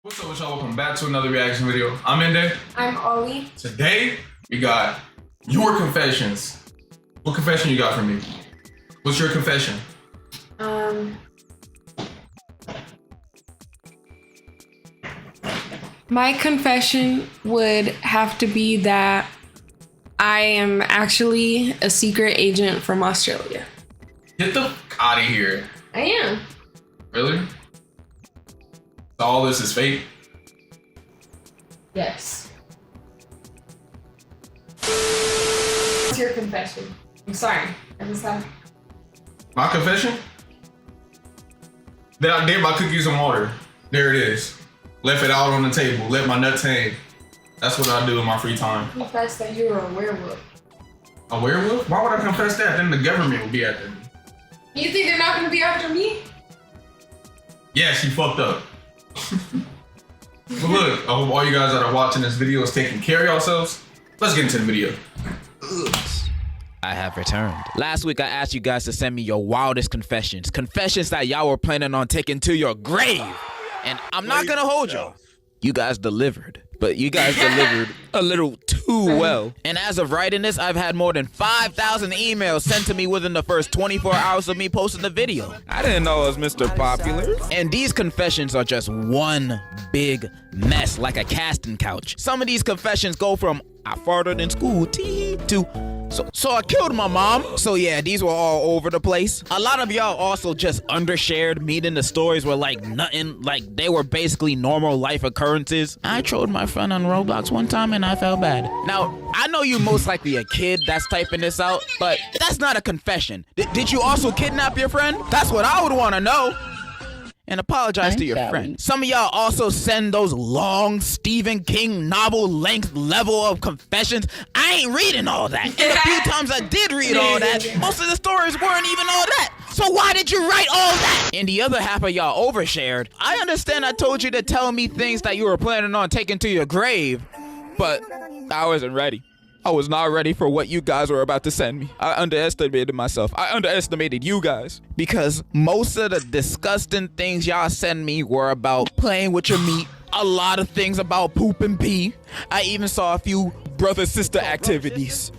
What's up with y'all? Welcome back to another reaction video. I'm Ende. I'm Ollie. Today, we got your confessions. What confession you got for me? What's your confession? My confession would have to be that I am actually a secret agent from Australia. Get the fuck out of here. I am. Really? So all this is fake? Yes. What's your confession? I'm sorry. I just have... My confession? That I did my cookies and water. There it is. Left it out on the table. Let my nuts hang. That's what I do in my free time. Confess that you're a werewolf. A werewolf? Why would I confess that? Then the government would be after me. You think they're not going to be after me? Yeah, she fucked up. But look, I hope all you guys that are watching this video is taking care of yourselves. Let's get into the video. I have returned. Last week I asked you guys to send me your wildest confessions. Confessions that y'all were planning on taking to your grave. And I'm not gonna hold y'all. You guys delivered. But you guys delivered a little too well. And as of writing this, I've had more than 5,000 emails sent to me within the first 24 hours of me posting the video. I didn't know I was Mr. Popular. And these confessions are just one big mess, like a casting couch. Some of these confessions go from I farted in school to so I killed my mom. So yeah, these were all over the place. A lot of y'all also just undershared, meaning the stories were like nothing, like they were basically normal life occurrences. I trolled my friend on Roblox one time and I felt bad. Now, I know you most likely a kid that's typing this out, but that's not a confession. Did you also kidnap your friend? That's what I would want to know. And apologize to your friend. Some of y'all also send those long Stephen King novel length level of confessions. I ain't reading all that. And the few times I did read all that, most of the stories weren't even all that. So why did you write all that? And the other half of y'all overshared. I understand I told you to tell me things that you were planning on taking to your grave, but I wasn't ready. I was not ready for what you guys were about to send me. I underestimated myself. I underestimated you guys. Because most of the disgusting things y'all send me were about playing with your meat. A lot of things about poop and pee. I even saw a few brother-sister activities.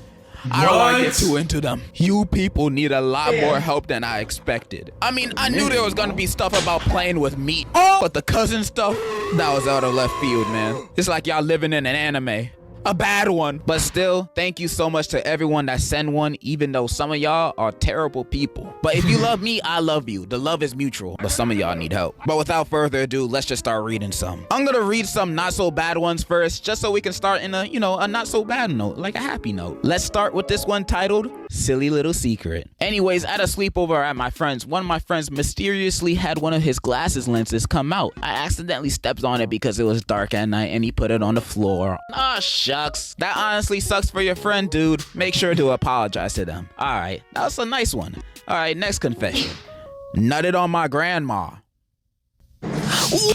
I don't want to get too into them. You people need a lot more help than I expected. I mean, I knew there was gonna be stuff about playing with meat, but the cousin stuff, that was out of left field, man. It's like y'all living in an anime. A bad one. But still, thank you so much to everyone that sent one, even though some of y'all are terrible people. But if you love me, I love you. The love is mutual, but some of y'all need help. But without further ado, let's just start reading some. I'm gonna read some not so bad ones first, just so we can start in a, a not so bad note, like a happy note. Let's start with this one titled, Silly Little Secret. Anyways, at a sleepover at my friend's, one of my friends mysteriously had one of his glasses lenses come out. I accidentally stepped on it because it was dark at night and he put it on the floor. Ah, shucks. That honestly sucks for your friend, dude. Make sure to apologize to them. Alright, that was a nice one. Alright, next confession. Nutted on my grandma. I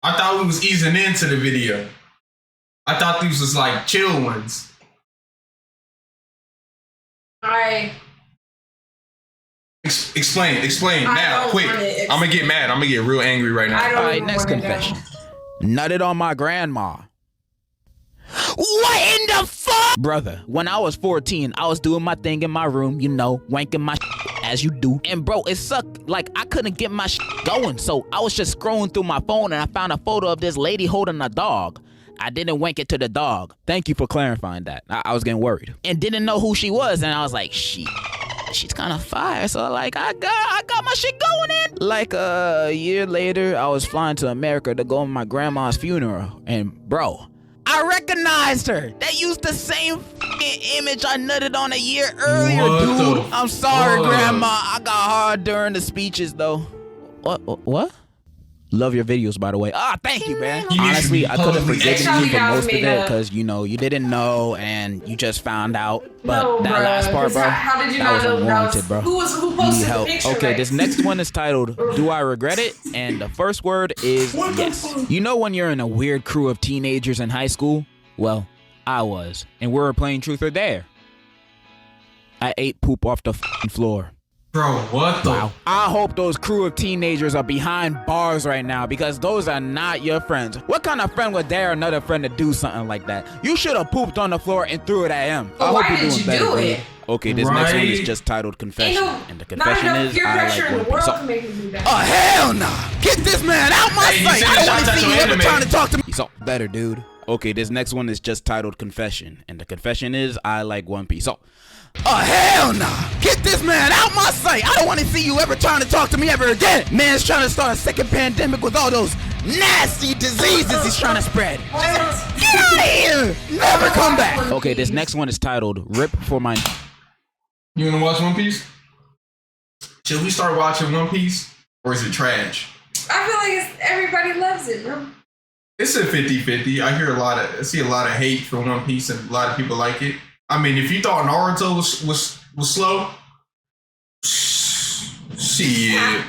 thought we was easing into the video. I thought these was like chill ones. Explain now, quick. I'm gonna get mad. I'm gonna get real angry right now. Alright, next confession. Nutted on my grandma. What in the fuck? Brother, when I was 14, I was doing my thing in my room, wanking my as you do. And bro, it sucked. Like, I couldn't get my going. So I was just scrolling through my phone and I found a photo of this lady holding a dog. I didn't wank it to the dog. Thank you for clarifying that. I was getting worried. And didn't know who she was. And I was like, she's kind of fire. So like, I got my shit going in. Like a year later, I was flying to America to go to my grandma's funeral. And bro, I recognized her. They used the same image I nutted on a year earlier, dude. I'm sorry, Grandma. I got hard during the speeches, though. What? Love your videos, by the way. Thank you, man. Honestly, I could have forgiven you for most of it because, you didn't know and you just found out. But no, that last part, bro, how did you not know unwarranted, bro. Who posted the picture? Okay, this next one is titled, Do I Regret It? And the first word is yes. You know when you're in a weird crew of teenagers in high school? Well, I was. And we were playing Truth or Dare. I ate poop off the floor. Bro, what the? Wow. I hope those crew of teenagers are behind bars right now because those are not your friends. What kind of friend would dare another friend to do something like that? You should have pooped on the floor and threw it at him. But why did you do it? Okay, this next one is just titled Confession. And the confession is I like One Piece. Oh, hell nah! Get this man out my sight! I don't want to see you ever trying to talk to me! So, better, dude. Okay, this next one is just titled Confession. And the confession is I like One Piece. So, oh, hell nah! Get this man out my sight! I don't want to see you ever trying to talk to me ever again! Man's trying to start a second pandemic with all those nasty diseases he's trying to spread. Get out of here! Never come back! Okay, this next one is titled Rip for My... You wanna watch One Piece? Should we start watching One Piece? Or is it trash? I feel like everybody loves it, bro. It's a 50-50. I see a lot of hate for One Piece and a lot of people like it. I mean, if you thought Naruto was slow, shit.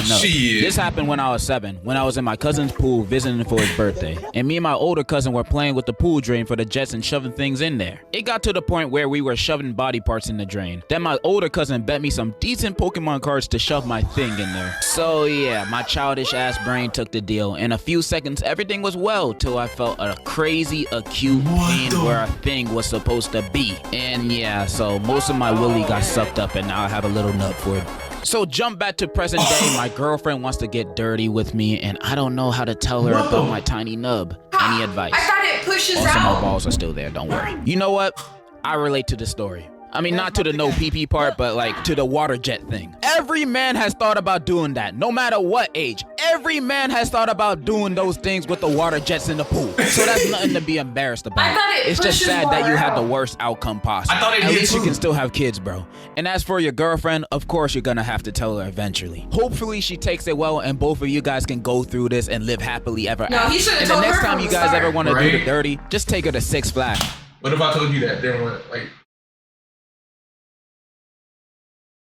No. This happened when I was 7, when I was in my cousin's pool visiting for his birthday. And me and my older cousin were playing with the pool drain for the jets and shoving things in there. It got to the point where we were shoving body parts in the drain. Then my older cousin bet me some decent Pokemon cards to shove my thing in there. So yeah, my childish ass brain took the deal. In a few seconds, everything was well till I felt a crazy acute pain where a thing was supposed to be. And yeah, so most of my willy got sucked up and now I have a little nub for it. So jump back to present day, my girlfriend wants to get dirty with me and I don't know how to tell her about my tiny nub. Any advice? I thought it pushes also, out. my balls are still there, don't worry. You know what? I relate to the story. I mean, not to the no pee-pee part, but like to the water jet thing. Every man has thought about doing that, no matter what age. Every man has thought about doing those things with the water jets in the pool. So that's nothing to be embarrassed about. It's just sad that you had the worst outcome possible. At least you can still have kids, bro. And as for your girlfriend, of course you're gonna have to tell her eventually. Hopefully she takes it well and both of you guys can go through this and live happily ever after. And the next time you guys ever want to do the dirty, just take her to Six Flags. What if I told you that? Then what? Like.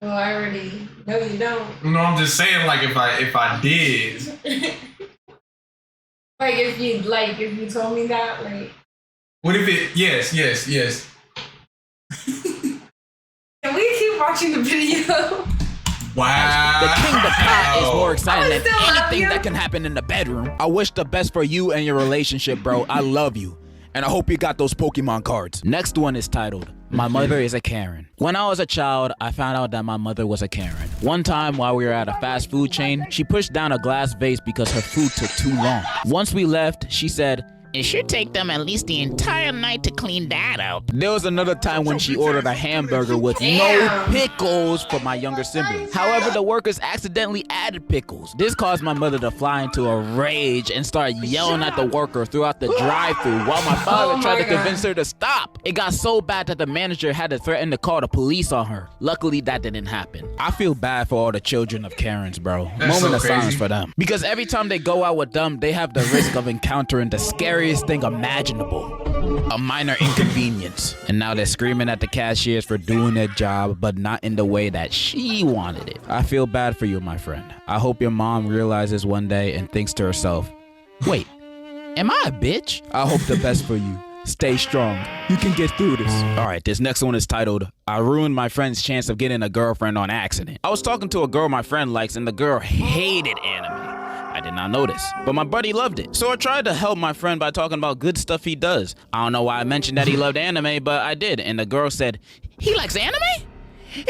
Well, I already know you don't. No, I'm just saying, like, if I did. Like, if you told me that, like. What if it? Yes. Can we keep watching the video? Wow. The Kingdom Pot is more exciting than anything that can happen in the bedroom. I wish the best for you and your relationship, bro. I love you. And I hope you got those Pokemon cards. Next one is titled, My Mother is a Karen. When I was a child, I found out that my mother was a Karen. One time while we were at a fast food chain, she pushed down a glass vase because her food took too long. Once we left, she said, "It should take them at least the entire night to clean that up." There was another time when she ordered a hamburger with no pickles for my younger sibling. However, the workers accidentally added pickles. This caused my mother to fly into a rage and start yelling at the worker throughout the drive-thru while my father tried to convince her to stop. It got so bad that the manager had to threaten to call the police on her. Luckily, that didn't happen. I feel bad for all the children of Karens, bro. Moment of silence for them. Because every time they go out with them, they have the risk of encountering the scariest thing imaginable. A minor inconvenience. And now they're screaming at the cashiers for doing their job, but not in the way that she wanted it. I feel bad for you, my friend. I hope your mom realizes one day and thinks to herself, wait, am I a bitch? I hope the best for you. Stay strong. You can get through this. All right, this next one is titled, I ruined my friend's chance of getting a girlfriend on accident. I was talking to a girl my friend likes and the girl hated anime. I did not notice, but my buddy loved it. So I tried to help my friend by talking about good stuff he does. I don't know why I mentioned that he loved anime, but I did. And the girl said, he likes anime? Ew!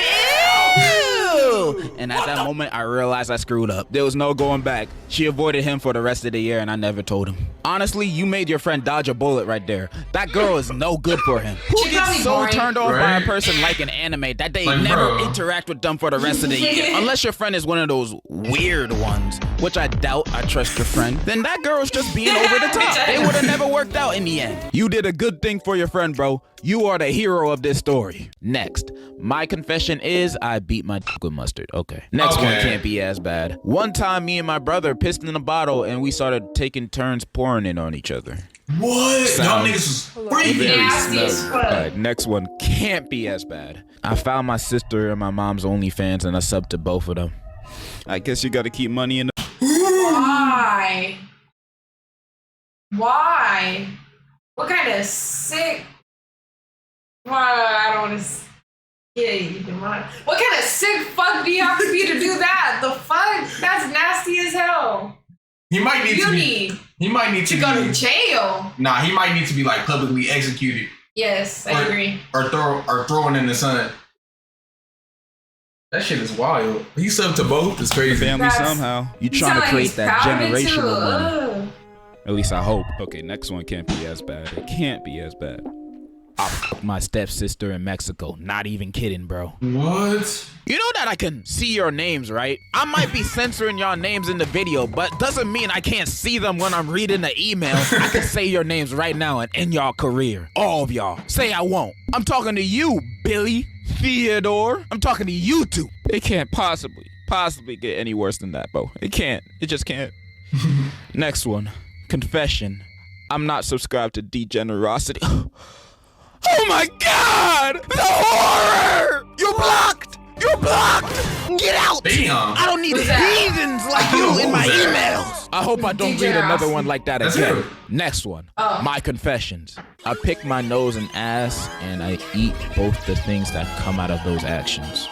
And at that moment, I realized I screwed up. There was no going back. She avoided him for the rest of the year, and I never told him. Honestly, you made your friend dodge a bullet right there. That girl is no good for him. Who gets so turned off by a person like an anime that they never interact with them for the rest of the year? Unless your friend is one of those weird ones, which I doubt. I trust your friend. Then that girl's just being over the top. It would have never worked out in the end. You did a good thing for your friend, bro. You are the hero of this story. Next, my confession is I beat my dick with mustard. Okay. Next one can't be as bad. One time, me and my brother pissed in a bottle and we started taking turns pouring it on each other. What? Y'all niggas was freaking. Alright, next one can't be as bad. I found my sister and my mom's OnlyFans and I subbed to both of them. I guess you gotta keep money in the... Why? Why? What kind of sick... Well, I don't want to... Yeah, you demonic. What kind of sick fuck do you have to be to do that? The fuck? That's nasty as hell. He might need He might need to go to jail. Nah, he might need to be like publicly executed. Yes, I agree. Or thrown in the sun. That shit is wild. He subbed to both. It's crazy. Family somehow. You trying to create that generational money. At least I hope. Okay, next one can't be as bad. It can't be as bad. I fucked my stepsister in Mexico. Not even kidding, bro. What? You know that I can see your names, right? I might be censoring your names in the video, but doesn't mean I can't see them when I'm reading the email. I can say your names right now and end y'all career. All of y'all. Say I won't. I'm talking to you, Billy, Theodore. I'm talking to you two. It can't possibly get any worse than that, bro. It can't. It just can't. Next one. Confession. I'm not subscribed to Degenerocity. Oh my God! The horror! You're blocked! You're blocked! Get out! Damn. I don't need heathens like you in my emails. I hope I don't read another one like that again. Next one. My confessions. I pick my nose and ass, and I eat both the things that come out of those actions.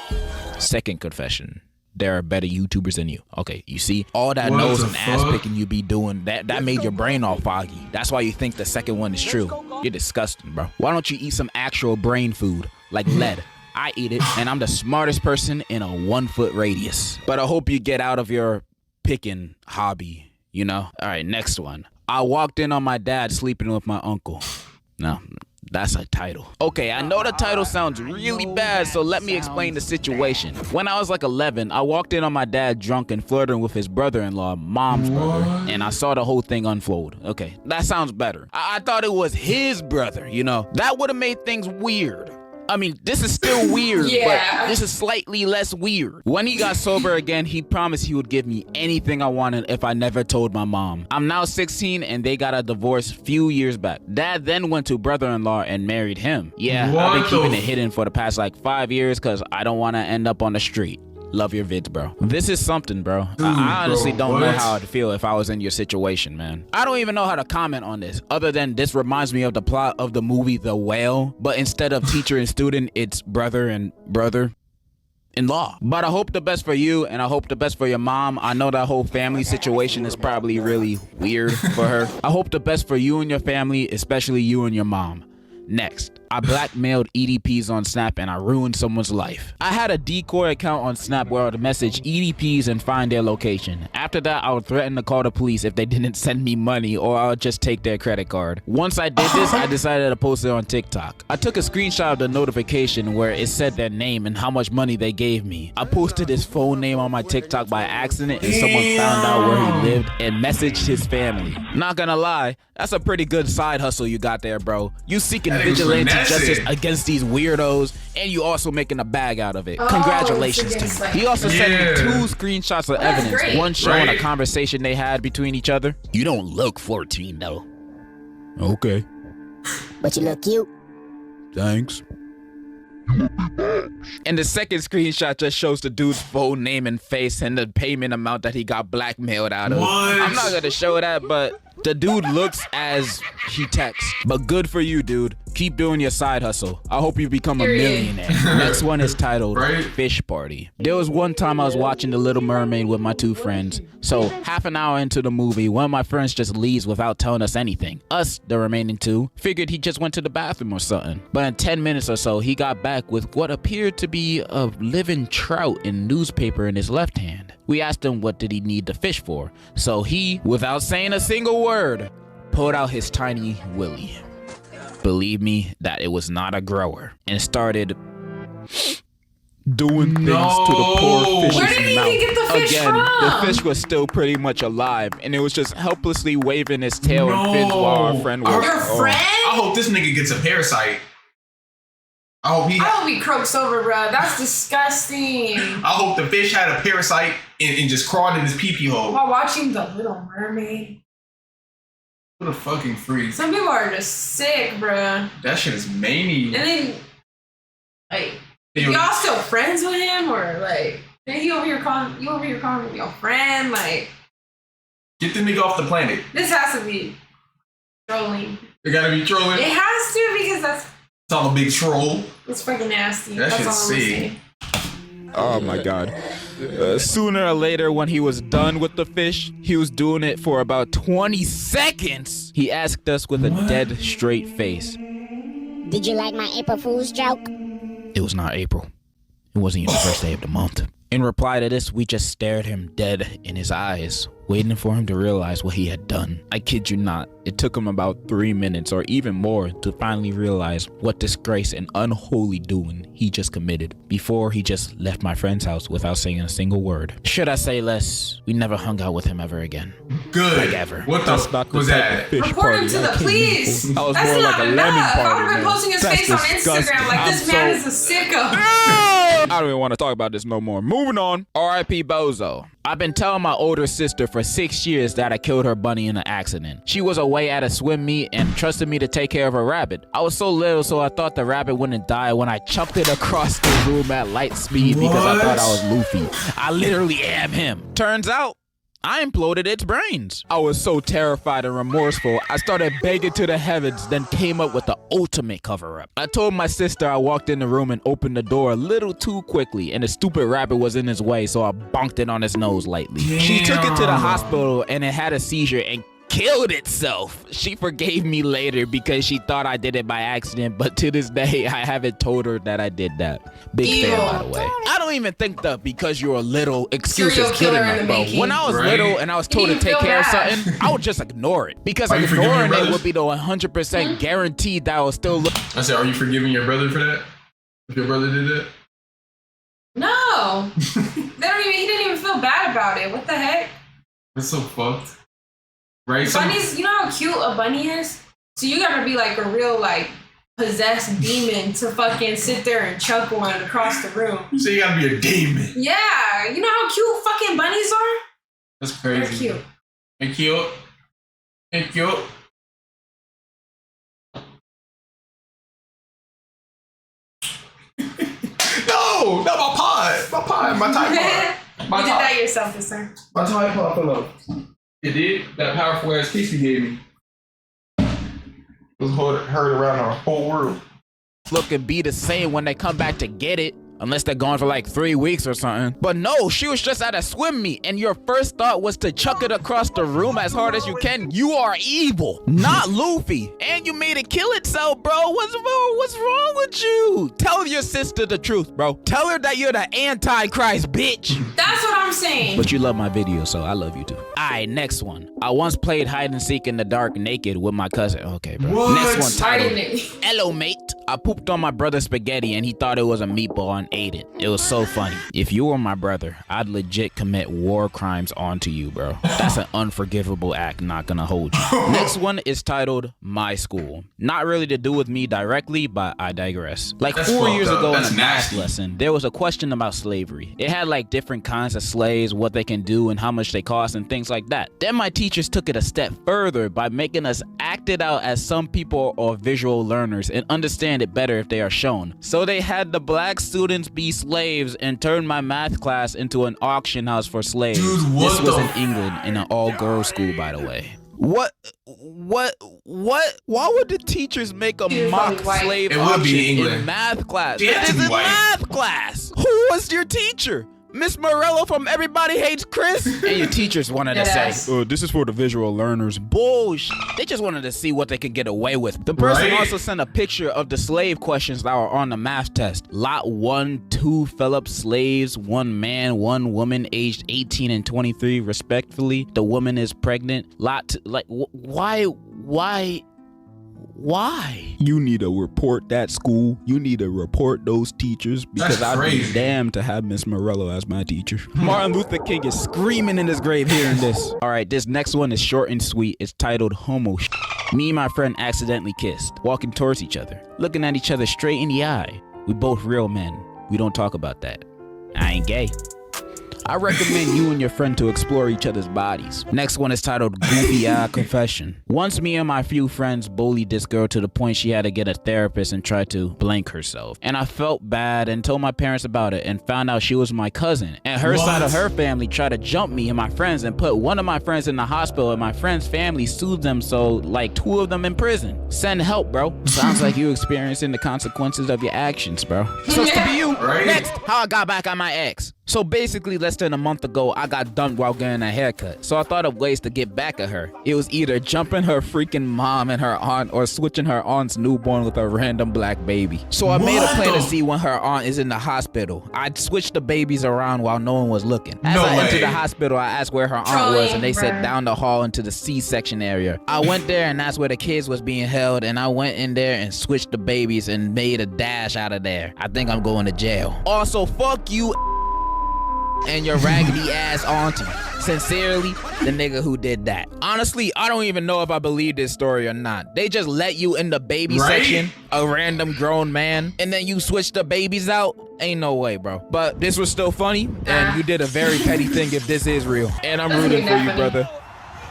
Second confession. There are better YouTubers than you. Okay, you see? All that nose and ass picking you be doing, that made your brain all foggy. That's why you think the second one is true. You're disgusting, bro. Why don't you eat some actual brain food, like lead? I eat it, and I'm the smartest person in a 1 foot radius. But I hope you get out of your picking hobby, you know? All right, next one. I walked in on my dad sleeping with my uncle. No. That's a title. Okay, I know the title sounds really bad, so let me explain the situation. When I was like 11, I walked in on my dad drunk and flirting with his brother-in-law, mom's brother, and I saw the whole thing unfold. Okay, that sounds better. I thought it was his brother, you know? That would have made things weird. I mean, this is still weird, but this is slightly less weird. When he got sober again, he promised he would give me anything I wanted if I never told my mom. I'm now 16 and they got a divorce few years back. Dad then went to brother-in-law and married him. Yeah, I've been keeping it hidden for the past like 5 years because I don't want to end up on the street. Love your vids, bro. This is something, bro. I honestly don't know how I'd feel if I was in your situation, man. I don't even know how to comment on this, other than this reminds me of the plot of the movie The Whale, but instead of teacher and student, it's brother and brother-in-law. But I hope the best for you, and I hope the best for your mom. I know that whole family situation is probably really weird for her. I hope the best for you and your family, especially you and your mom. Next, I blackmailed EDPs on Snap and I ruined someone's life. I had a decoy account on Snap where I would message EDPs and find their location. After that, I would threaten to call the police if they didn't send me money, or I would just take their credit card. Once I did this, I decided to post it on TikTok. I took a screenshot of the notification where it said their name and how much money they gave me. I posted his phone name on my TikTok by accident and someone found out where he lived and messaged his family. Not gonna lie, that's a pretty good side hustle you got there, bro. You seeking vigilante justice against these weirdos, and you also making a bag out of it. Congratulations to you. He also sent me 2 screenshots of evidence, one showing a conversation they had between each other. You don't look 14 though. Okay. But you look cute. Thanks. And the second screenshot just shows the dude's phone name and face and the payment amount that he got blackmailed out of. I'm not gonna show that, but the dude looks as he texts. But good for you, dude. Keep doing your side hustle. I hope you become a millionaire. Next one is titled Fish Party. There was one time I was watching The Little Mermaid with my 2 friends. So half an hour into the movie, one of my friends just leaves without telling us anything. Us, the remaining 2, figured he just went to the bathroom or something. But in 10 minutes or so, he got back with what appeared to be a living trout in newspaper in his left hand. We asked him what did he need the fish for. So he, without saying a single word, pulled out his tiny willy. Believe me that it was not a grower, and started doing things to the poor fish's mouth. Where did he even get the fish Again, from? the fish was still pretty much alive, and it was just helplessly waving its tail and fins while our friend was. Your friend? I hope this nigga gets a parasite. I hope he croaks over, bro. That's disgusting. I hope the fish had a parasite and just crawled in his pee-pee hole. While watching The Little Mermaid. What a fucking freak. Some people are just sick, bruh. That shit is mania. And then, like, y'all still friends with him, or like, you over here calling with your friend? Like, get the nigga off the planet. This has to be trolling. It gotta be trolling. It has to, because that's Saw a big troll. It's fucking nasty. That That's shit's all I'm gonna sick. say. Oh my god. Sooner or later, when he was done with the fish, he was doing it for about 20 seconds. He asked us with a dead straight face. Did you like my April Fool's joke? It was not April. It wasn't even the first day of the month. In reply to this, we just stared him dead in his eyes, waiting for him to realize what he had done. I kid you not, it took him about 3 minutes or even more to finally realize what disgrace and unholy doing he just committed before he just left my friend's house without saying a single word. Should I say less, we never hung out with him ever again. Good. Like ever. What the fuck was that? Report him to the police. I was That's more not like a enough. lemon I party, would have been man. posting his That's face on disgusting. Instagram like this man is a sicko. I don't even want to talk about this no more. Moving on. R.I.P. Bozo. I've been telling my older sister for 6 years that I killed her bunny in an accident. She was away at a swim meet and trusted me to take care of her rabbit. I was so little, so I thought the rabbit wouldn't die when I chucked it across the room at light speed because I thought I was Luffy. I literally am him. Turns out, I imploded its brains. I was so terrified and remorseful, I started begging to the heavens, then came up with the ultimate cover-up. I told my sister I walked in the room and opened the door a little too quickly, and the stupid rabbit was in his way, so I bonked it on his nose lightly. She took it to the hospital, and it had a seizure and killed itself. She forgave me later because she thought I did it by accident, but to this day, I haven't told her that I did that. Big fan, by the way. I don't even think the because you're a little excuse is good enough, bro. When I was little and I was told to take care of something, I would just ignore it. Because ignoring it would be the 100% guaranteed that I will still look. I said, are you forgiving your brother for that? If your brother did that? No. He didn't even feel bad about it. What the heck? That's so fucked. Right? Bunnies, you know how cute a bunny is? So you gotta be like a real, like, possessed demon to fucking sit there and chuck one across the room. You say you gotta be a demon. Yeah. You know how cute fucking bunnies are? That's crazy. They're cute. They're cute. They're cute. No, not my pod. My pod. My Tide Pod. You did that yourself this time. My Tide Pod fell up. It did? That powerful ass kiss you gave me. It was heard around the whole world. Look and be the same when they come back to get it. Unless they're gone for like 3 weeks or something. But no, she was just at a swim meet and your first thought was to chuck it across the room as hard as you can. You are evil, not Luffy. And you made it kill itself, bro. What's wrong with you? Tell your sister the truth, bro. Tell her that you're the Antichrist, bitch. That's what I'm saying. But you love my video, so I love you too. Alright, next one. I once played hide and seek in the dark naked with my cousin. Okay, bro. What? Next one titled, Hiding. Hello, mate. I pooped on my brother's spaghetti and he thought it was a meatball and ate it. It was so funny. If you were my brother, I'd legit commit war crimes onto you, bro. That's an unforgivable act, not gonna hold you. Next one is titled My School. Not really to do with me directly, but I digress. Like That's 4 years fucked up. ago in That's a math nasty. lesson, there was a question about slavery. It had like different kinds of slaves, what they can do and how much they cost and things like that. Then my teachers took it a step further by making us act it out as some people are visual learners and understand it better if they are shown. So they had the black students be slaves and turned my math class into an auction house for slaves. Dude, what this was the in England in an all-girls school, by the way. What? Why would the teachers make a Dude, mock probably white. slave It would be auction England. in math class? It had to This be is white. math class. Who was your teacher? Miss Morello from Everybody Hates Chris? And your teachers wanted to Yes. say, this is for the visual learners. Bullshit. They just wanted to see what they could get away with. The person Right. also sent a picture of the slave questions that were on the math test. Lot 1, 2 Phillips slaves, 1 man, 1 woman, aged 18 and 23 respectively. The woman is pregnant. Lot, like, why? You need to report that school. You need to report those teachers because That's I'd be crazy. damned to have Miss Morello as my teacher. Martin Luther King is screaming in his grave hearing this. All right, this next one is short and sweet. It's titled Homo Sh**. Me and my friend accidentally kissed, walking towards each other, looking at each other straight in the eye. We both real men. We don't talk about that. I ain't gay. I recommend you and your friend to explore each other's bodies. Next one is titled Goofy Eye Confession. Once me and my few friends bullied this girl to the point she had to get a therapist and try to blank herself. And I felt bad and told my parents about it and found out she was my cousin. And her side of her family tried to jump me and my friends and put one of my friends in the hospital, and my friend's family sued them, so like 2 of them in prison. Send help, bro. Sounds like you experiencing the consequences of your actions, bro. So to be you. Right? Next, how I got back on my ex. So basically, less than a month ago, I got dumped while getting a haircut. So I thought of ways to get back at her. It was either jumping her freaking mom and her aunt or switching her aunt's newborn with a random black baby. So I made a plan to see when her aunt is in the hospital. I'd switch the babies around while no one was looking. As I entered the hospital, I asked where her aunt was, and they said down the hall into the C-section area. I went there, and that's where the kids was being held, and I went in there and switched the babies and made a dash out of there. I think I'm going to jail. Also, fuck you and your raggedy ass auntie. Sincerely, the nigga who did that. Honestly, I don't even know if I believe this story or not. They just let you in the baby section, a random grown man, and then you switch the babies out? Ain't no way, bro. But this was still funny, and you did a very petty thing if this is real. And I'm rooting for you, brother,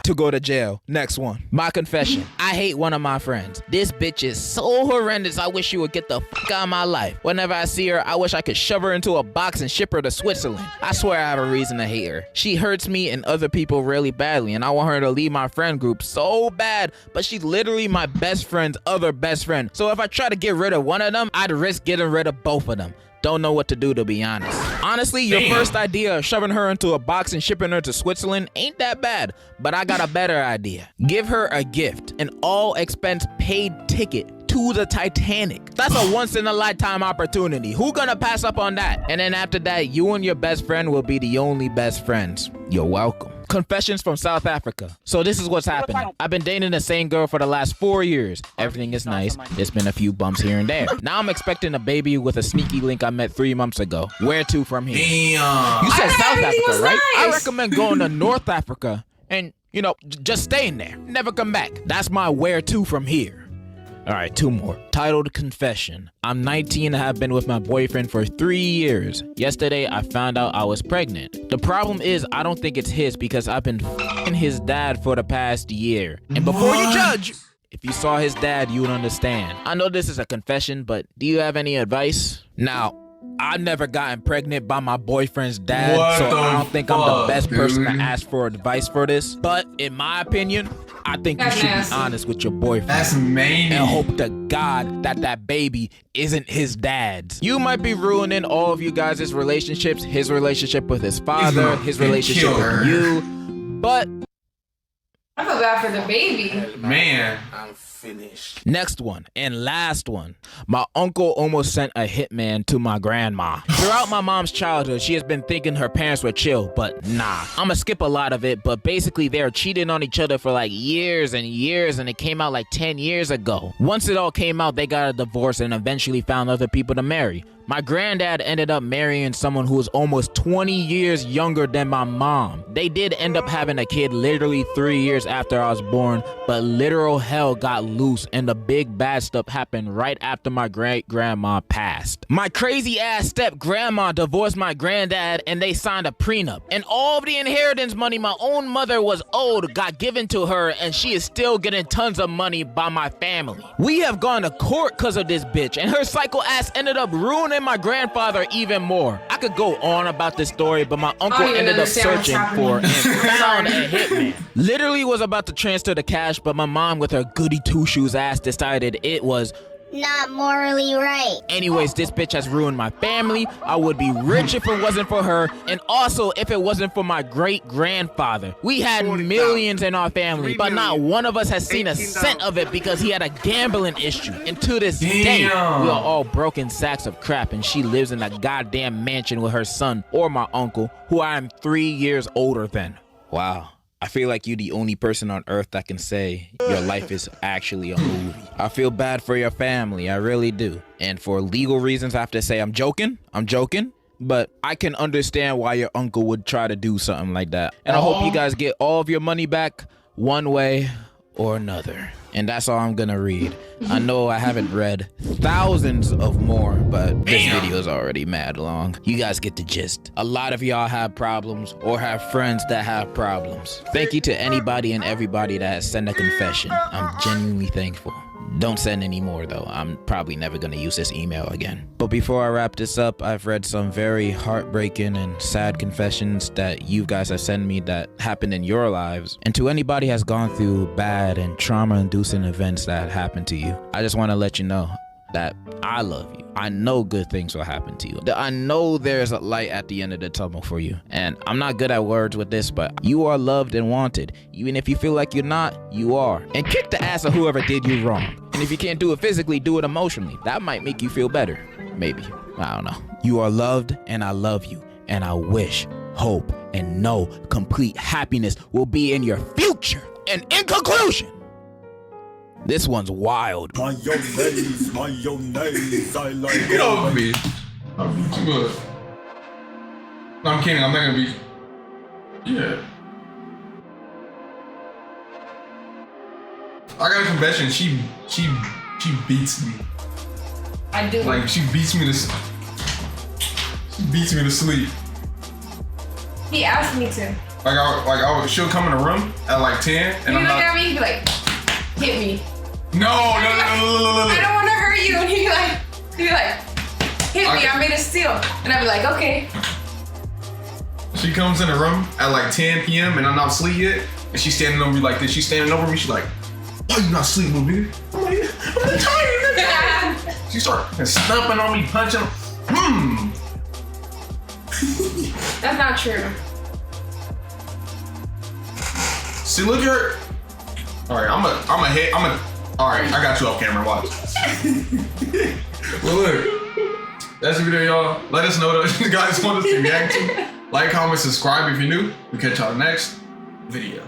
to go to jail. Next one. My confession. I hate one of my friends. This bitch is so horrendous, I wish she would get the fuck out of my life. Whenever I see her, I wish I could shove her into a box and ship her to Switzerland. I swear I have a reason to hate her. She hurts me and other people really badly, and I want her to leave my friend group so bad, but she's literally my best friend's other best friend. So if I try to get rid of one of them, I'd risk getting rid of both of them. Don't know what to do, to be honest. Honestly, your first idea of shoving her into a box and shipping her to Switzerland ain't that bad, but I got a better idea. Give her a gift, an all-expense paid ticket to the Titanic. That's a once-in-a-lifetime opportunity. Who gonna pass up on that? And then after that, you and your best friend will be the only best friends. You're welcome. Confessions from South Africa. So this is what's happening. I've been dating the same girl for the last 4 years. Everything is nice. There's been a few bumps here and there. Now I'm expecting a baby with a sneaky link I met 3 months ago. Where to from here? Damn. You said South Africa, right? Nice. I recommend going to North Africa and, you know, just staying there. Never come back. That's my where to from here. All right, 2 more. Titled Confession. I'm 19 and have been with my boyfriend for 3 years. Yesterday, I found out I was pregnant. The problem is, I don't think it's his because I've been f***ing his dad for the past year. And before you judge, if you saw his dad, you would understand. I know this is a confession, but do you have any advice? Now, I've never gotten pregnant by my boyfriend's dad, so I don't think I'm the best person to ask for advice for this. But in my opinion, I think you should be honest with your boyfriend. That's mean. And hope to God that that baby isn't his dad's. You might be ruining all of you guys' relationships, his relationship with his father, his relationship with you. But I feel bad for the baby. Man. I'm finished. next one and last one. My uncle almost sent a hitman to my grandma. Throughout my mom's childhood, she has been thinking her parents were chill, but nah. I'ma skip a lot of it, but basically they were cheating on each other for like years and years, and it came out like 10 years ago. Once it all came out, they got a divorce and eventually found other people to marry. My granddad ended up marrying someone who was almost 20 years younger than my mom. They did end up having a kid literally 3 years after I was born, but literal hell got loose and the big bad stuff happened right after my great-grandma passed. My crazy ass step-grandma divorced my granddad and they signed a prenup. And all of the inheritance money my own mother was owed got given to her, and she is still getting tons of money by my family. We have gone to court because of this bitch, and her psycho ass ended up ruining my grandfather even more. I could go on about this story, but my uncle ended up searching for and found a hitman. Literally was about to transfer the cash, but my mom with her goody two-shoes ass decided it was not morally right. anyways. This bitch has ruined my family. I would be rich if it wasn't for her, and also if it wasn't for my great-grandfather. We had millions in our family, but not one of us has seen a cent of it because he had a gambling issue. And to this day, we are all broken sacks of crap, and she lives in a goddamn mansion with her son or my uncle, who I am 3 years older than. Wow. I feel like you're the only person on earth that can say your life is actually a movie. I feel bad for your family, I really do. And for legal reasons, I have to say I'm joking, but I can understand why your uncle would try to do something like that. And I hope you guys get all of your money back one way or another. And that's all I'm gonna read. I know I haven't read thousands of more, but this video is already mad long. You guys get the gist. A lot of y'all have problems or have friends that have problems. Thank you to anybody and everybody that has sent a confession. I'm genuinely thankful. Don't send any more though. I'm probably never gonna use this email again. But before I wrap this up, I've read some very heartbreaking and sad confessions that you guys have sent me that happened in your lives. And to anybody has gone through bad and trauma-inducing events that happened to you, I just want to let you know that I love you. I know good things will happen to you. I know there's a light at the end of the tunnel for you. And I'm not good at words with this, but you are loved and wanted. Even if you feel like you're not, you are. And kick the ass of whoever did you wrong. And if you can't do it physically, do it emotionally. That might make you feel better. Maybe. I don't know. You are loved and I love you. And I wish, hope, and know complete happiness will be in your future. And in conclusion, this one's wild. Mayonnaise, I like Get over me. I'm too good. No, I'm kidding. I'm not gonna be. Yeah. I got a confession. She beats me. I do. Like she beats me to sleep. He asked me to. She'll come in the room at like 10, and You I'm look not. at me, he'd be like, hit me. No. I don't want to hurt you. And he'd be like, hit me. I made a steal. And I'd be like, okay. She comes in the room at like 10 p.m. and I'm not asleep yet, and she's standing over me like this. She's standing over me. She's like, "Why you not sleeping with me?" I'm like, "I'm tired." She started stomping on me, punching. That's not true. See, look at her. All right, all right, I got you off camera. Watch. Well, look, that's the video, y'all. Let us know what you guys want us to react to. Like, comment, subscribe if you're new. We'll catch y'all next video.